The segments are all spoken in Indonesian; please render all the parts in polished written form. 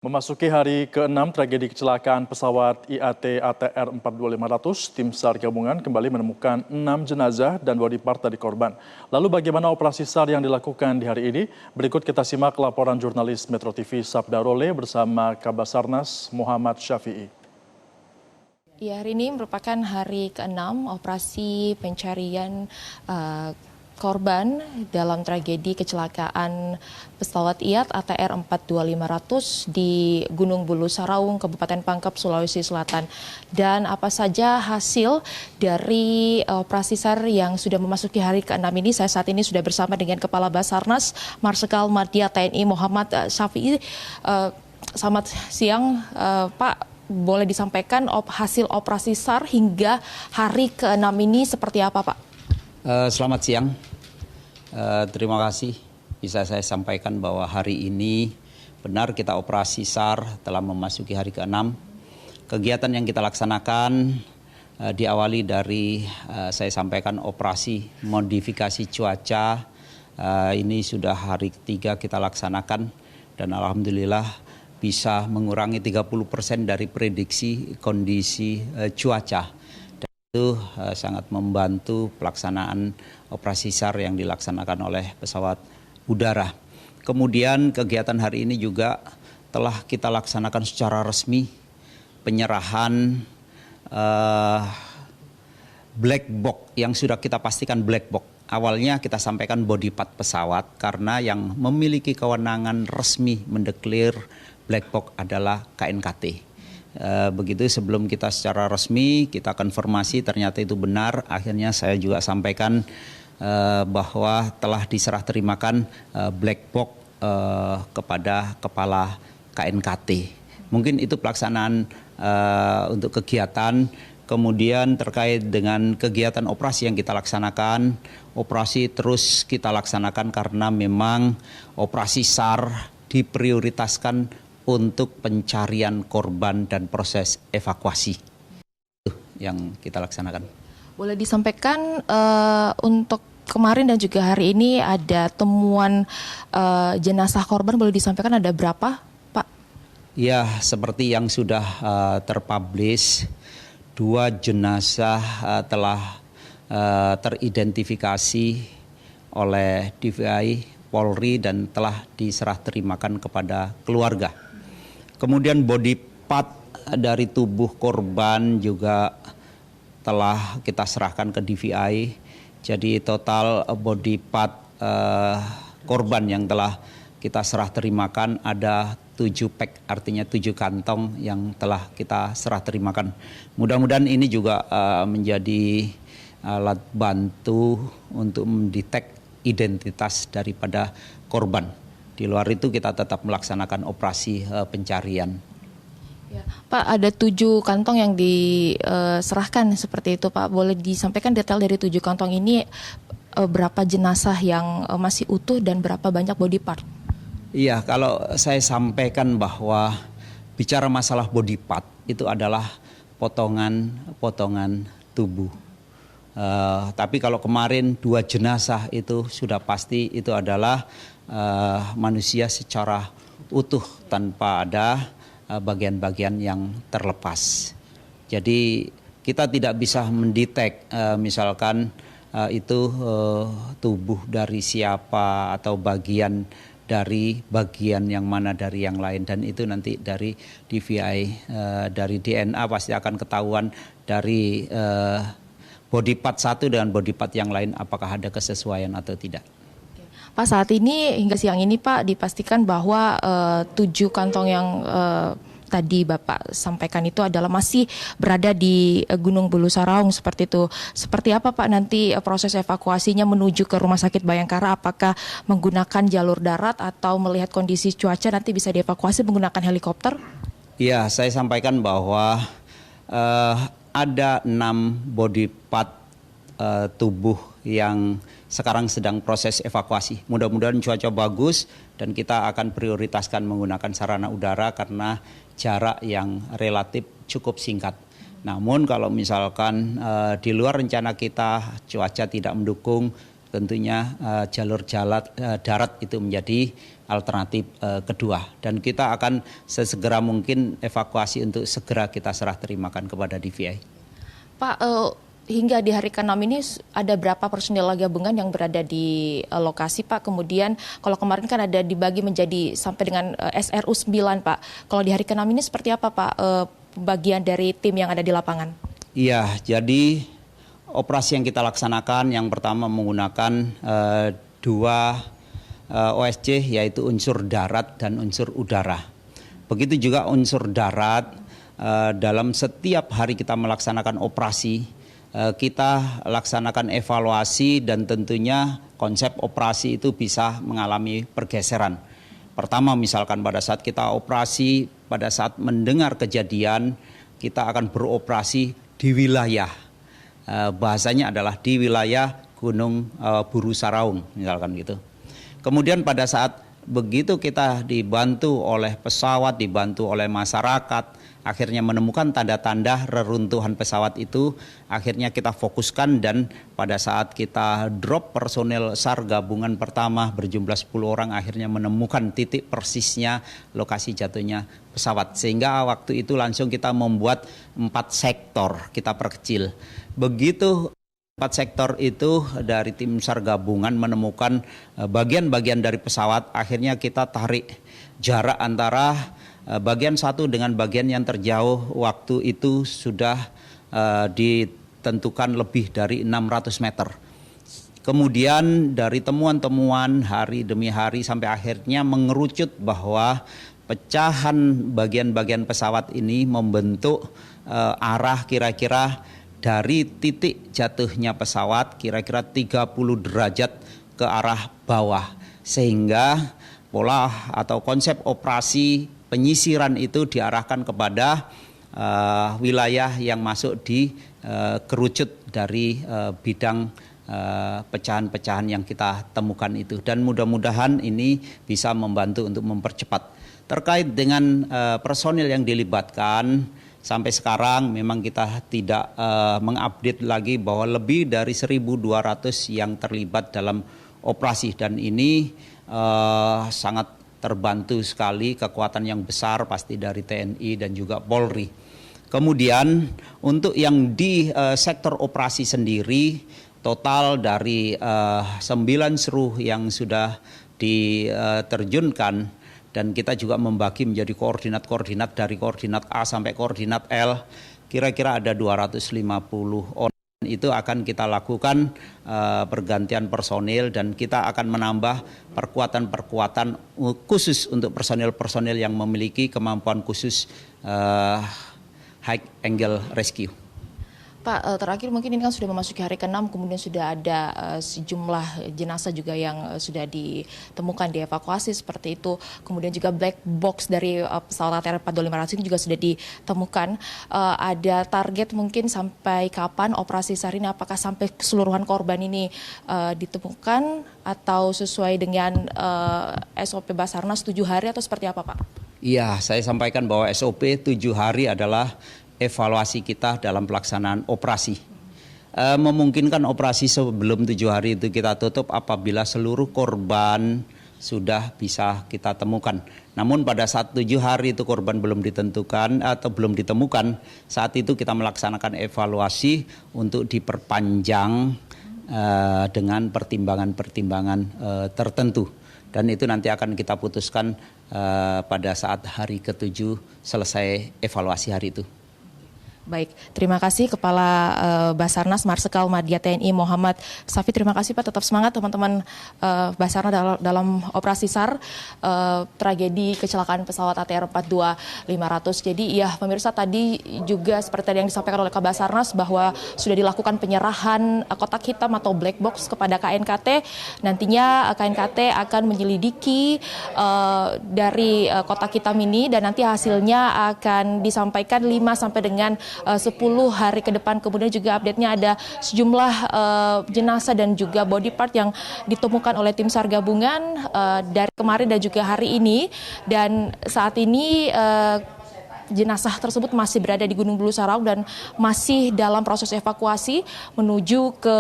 Memasuki hari ke-6 tragedi kecelakaan pesawat IAT ATR 42500, tim SAR gabungan kembali menemukan 6 jenazah dan body part dari korban. Lalu bagaimana operasi SAR yang dilakukan di hari ini? Berikut kita simak laporan jurnalis Metro TV Sabda Role bersama Kabasarnas Muhammad Syafi'i. Ya, hari ini merupakan hari ke-6 operasi pencarian korban dalam tragedi kecelakaan pesawat IAT ATR 42500 di Gunung Bulu Saraung, Kabupaten Pangkep, Sulawesi Selatan. Dan apa saja hasil dari operasi SAR yang sudah memasuki hari ke-6 ini? Saya saat ini sudah bersama dengan Kepala Basarnas Marsikal Madya TNI Muhammad Syafi'i. Selamat siang, Pak. Boleh disampaikan hasil operasi SAR hingga hari ke-6 ini seperti apa, Pak? Selamat siang. Terima kasih bisa saya sampaikan bahwa hari ini benar kita operasi SAR telah memasuki hari ke-6. Kegiatan yang kita laksanakan diawali dari saya sampaikan operasi modifikasi cuaca. Ini sudah hari ketiga kita laksanakan dan alhamdulillah bisa mengurangi 30% dari prediksi kondisi cuaca. Itu sangat membantu pelaksanaan operasi SAR yang dilaksanakan oleh pesawat udara. Kemudian kegiatan hari ini juga telah kita laksanakan secara resmi penyerahan black box yang sudah kita pastikan black box. Awalnya kita sampaikan body part pesawat karena yang memiliki kewenangan resmi mendeklir black box adalah KNKT. Begitu sebelum kita secara resmi kita konfirmasi ternyata itu benar, akhirnya saya juga sampaikan bahwa telah diserah terimakan black box kepada kepala KNKT. Mungkin itu pelaksanaan untuk kegiatan. Kemudian terkait dengan kegiatan operasi yang kita laksanakan, operasi terus kita laksanakan karena memang operasi SAR diprioritaskan untuk pencarian korban dan proses evakuasi. Itu yang kita laksanakan. Boleh disampaikan untuk kemarin dan juga hari ini ada temuan jenazah korban, boleh disampaikan ada berapa, Pak? Ya, seperti yang sudah terpublish, 2 jenazah telah teridentifikasi oleh DVI Polri dan telah diserah terimakan kepada keluarga. Kemudian body part dari tubuh korban juga telah kita serahkan ke DVI. Jadi total body part korban yang telah kita serah terimakan ada 7 pack, artinya 7 kantong yang telah kita serah terimakan. Mudah-mudahan ini juga menjadi alat bantu untuk mendetek identitas daripada korban. Di luar itu kita tetap melaksanakan operasi pencarian. Ya, Pak, ada 7 kantong yang diserahkan seperti itu, Pak. Boleh disampaikan detail dari 7 kantong ini berapa jenazah yang masih utuh dan berapa banyak body part? Iya, kalau saya sampaikan bahwa bicara masalah body part itu adalah potongan tubuh. Tapi kalau kemarin 2 jenazah itu sudah pasti itu adalah manusia secara utuh tanpa ada bagian-bagian yang terlepas. Jadi kita tidak bisa mendetek misalkan itu tubuh dari siapa atau bagian dari bagian yang mana dari yang lain, dan itu nanti dari DVI dari DNA pasti akan ketahuan dari body part satu dengan body part yang lain apakah ada kesesuaian atau tidak. Pak, saat ini hingga siang ini Pak dipastikan bahwa 7 kantong yang tadi Bapak sampaikan itu adalah masih berada di Gunung Bulu Saraung seperti itu. Seperti apa Pak nanti proses evakuasinya menuju ke Rumah Sakit Bayangkara? Apakah menggunakan jalur darat atau melihat kondisi cuaca nanti bisa dievakuasi menggunakan helikopter? Iya, saya sampaikan bahwa ada 6 body part tubuh yang sekarang sedang proses evakuasi. Mudah-mudahan cuaca bagus dan kita akan prioritaskan menggunakan sarana udara karena jarak yang relatif cukup singkat. Namun kalau misalkan di luar rencana kita cuaca tidak mendukung, tentunya jalur darat itu menjadi alternatif kedua. Dan kita akan sesegera mungkin evakuasi untuk segera kita serah terimakan kepada DVI. Pak, hingga di hari ke-6 ini ada berapa personil gabungan yang berada di lokasi, Pak? Kemudian kalau kemarin kan ada dibagi menjadi sampai dengan SRU 9, Pak. Kalau di hari ke-6 ini seperti apa, Pak, bagian dari tim yang ada di lapangan? Iya, jadi operasi yang kita laksanakan yang pertama menggunakan dua OSC, yaitu unsur darat dan unsur udara. Begitu juga unsur darat, dalam setiap hari kita melaksanakan operasi, kita laksanakan evaluasi dan tentunya konsep operasi itu bisa mengalami pergeseran. Pertama misalkan pada saat kita operasi, pada saat mendengar kejadian, kita akan beroperasi di wilayah. Bahasanya adalah di wilayah Gunung Buru Saraung, misalkan gitu. Kemudian pada saat begitu kita dibantu oleh pesawat, dibantu oleh masyarakat, akhirnya menemukan tanda-tanda reruntuhan pesawat itu, akhirnya kita fokuskan dan pada saat kita drop personel SAR gabungan pertama berjumlah 10 orang akhirnya menemukan titik persisnya lokasi jatuhnya pesawat. Sehingga waktu itu langsung kita membuat 4 sektor, kita perkecil. Begitu 4 sektor itu dari tim SAR gabungan menemukan bagian-bagian dari pesawat, akhirnya kita tarik jarak antara bagian satu dengan bagian yang terjauh. Waktu itu sudah ditentukan lebih dari 600 meter. Kemudian dari temuan-temuan hari demi hari sampai akhirnya mengerucut bahwa pecahan bagian-bagian pesawat ini membentuk arah kira-kira dari titik jatuhnya pesawat kira-kira 30 derajat ke arah bawah. Sehingga pola atau konsep operasi penyisiran itu diarahkan kepada wilayah yang masuk di kerucut dari bidang pecahan-pecahan yang kita temukan itu. Dan mudah-mudahan ini bisa membantu untuk mempercepat. Terkait dengan personil yang dilibatkan, sampai sekarang memang kita tidak mengupdate lagi bahwa lebih dari 1.200 yang terlibat dalam operasi. Dan ini sangat terbantu sekali, kekuatan yang besar pasti dari TNI dan juga Polri. Kemudian untuk yang di sektor operasi sendiri, total dari 9 seruh yang sudah diterjunkan, dan kita juga membagi menjadi koordinat-koordinat dari koordinat A sampai koordinat L, kira-kira ada 250 orang. Itu akan kita lakukan pergantian personil dan kita akan menambah perkuatan-perkuatan khusus untuk personil-personil yang memiliki kemampuan khusus high angle rescue. Pak, terakhir mungkin ini kan sudah memasuki hari ke-6, kemudian sudah ada sejumlah jenazah juga yang sudah ditemukan, dievakuasi seperti itu. Kemudian juga black box dari pesawat ATR 42500 ini juga sudah ditemukan. Ada target mungkin sampai kapan operasi SAR ini, apakah sampai keseluruhan korban ini ditemukan atau sesuai dengan SOP Basarnas 7 hari atau seperti apa, Pak? Iya, saya sampaikan bahwa SOP 7 hari adalah evaluasi kita dalam pelaksanaan operasi. Memungkinkan operasi sebelum 7 hari itu kita tutup apabila seluruh korban sudah bisa kita temukan. Namun pada saat 7 hari itu korban belum ditentukan atau belum ditemukan, saat itu kita melaksanakan evaluasi untuk diperpanjang dengan pertimbangan-pertimbangan tertentu. Dan itu nanti akan kita putuskan pada saat hari ke-7 selesai evaluasi hari itu. Baik, terima kasih Kepala Basarnas Marsikal Madya TNI Muhammad Safi. Terima kasih Pak, tetap semangat teman-teman Basarnas dalam operasi SAR tragedi kecelakaan pesawat ATR 42500. Jadi ya pemirsa, tadi juga seperti yang disampaikan oleh Kabasarnas bahwa sudah dilakukan penyerahan kotak hitam atau black box kepada KNKT. Nantinya KNKT akan menyelidiki dari kotak hitam ini dan nanti hasilnya akan disampaikan 5 sampai dengan 10 hari ke depan. Kemudian juga update-nya ada sejumlah jenazah dan juga body part yang ditemukan oleh tim SAR gabungan dari kemarin dan juga hari ini. Dan saat ini jenazah tersebut masih berada di Gunung Bulu Sarau dan masih dalam proses evakuasi menuju ke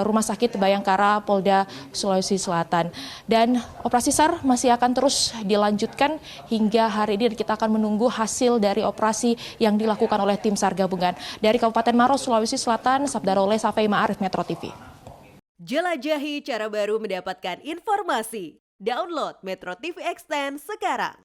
Rumah Sakit Bayangkara Polda Sulawesi Selatan. Dan operasi SAR masih akan terus dilanjutkan hingga hari ini, dan kita akan menunggu hasil dari operasi yang dilakukan oleh tim SAR gabungan. Dari Kabupaten Maros, Sulawesi Selatan, Sabdarole Safei Ma'arif, Metro TV. Jelajahi cara baru mendapatkan informasi. Download Metro TV Extend sekarang.